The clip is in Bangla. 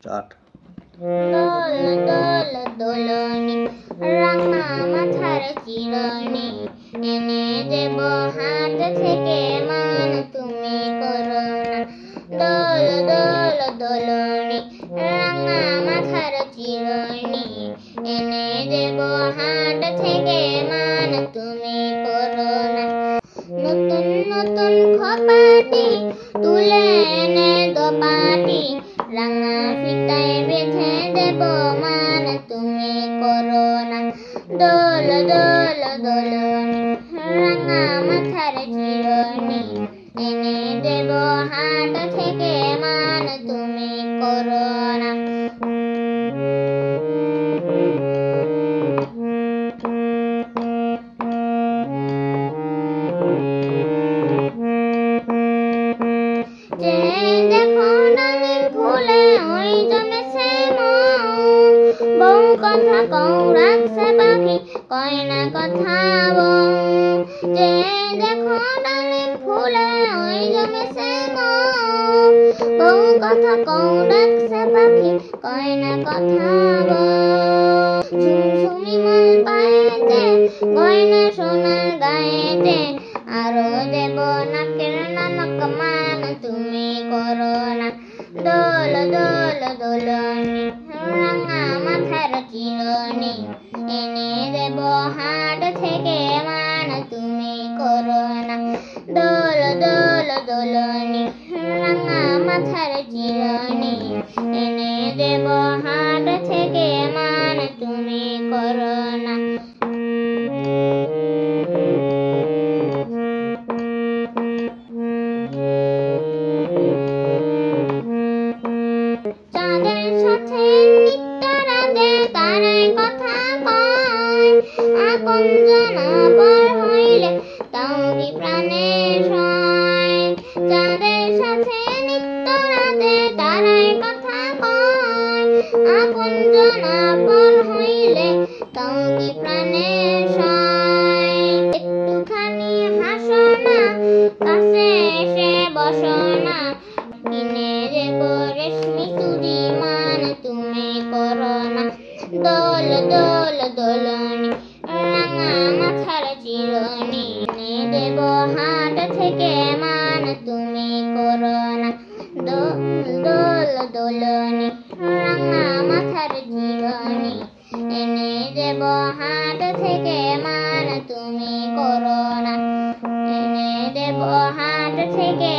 স্টার্ট। দোল দোল দোলনি রাঙা মাথার চিরনি এনে দেব হাত থেকে মান তুমি করো না। দোল দোল দোলনি রাঙা মাথার চিরনি এনে দেব হাত থেকে মান তুমি করো না। নতুন নতুন খপাটি তুলে এনে দোপাটি রাঙা ফিতায় বেঁধে দেব মান তুমি করো না। দোল দোল দোলনি রাঙা মাথার চিরনি এনে দেব হাত থেকে মান তুমি করো না। যে দেখো ডালিম ফুলে ওই জমেছে মৌ, বউ কথা কও রাখছে পাখি কয় না কথা বউ। যে দেখো ডালিম ফুলে ওই জমেছে মৌ, বউ কথা কও রাখছে পাখি কয় না কথা বউ। ঝুমঝুমি মন পায়েতে গয়না সোনার গায়েতে আরো দেব নাকের নামক মান তুমি করো না। দোল দোল দোলনি রাঙা মাথার চিরনি এনে দেব হাট থেকে মান তুমি করো না। দোল দোল দোলনি রাঙা মাথার চিরনি এনে দেব হাট থেকে মান তুমি করো না। চাঁদের সাথে নিত্যরাতে তারাই কথা কয়, আপন জানা পর হইলে তাও কি প্রাণে সয়। চাঁদের সাথে নিত্যরাতে তারাই কথা কয়, আপন জানা পর হইলে তাও কি প্রাণে সয়। একটুখানি হাসো না, কাছে এসে বসো না, কিনে দেব রেশমি চুড়ি মান তুমি করো না। দোল দোল দোলনি রাঙা মাথার চিরনি এনে দেব হাট থেকে মান তুমি করো না। দোল দোল দোলনি রাঙা মাথার চিরনি এনে দেব হাট থেকে মান তুমি করো না। এনে দেব হাট থেকে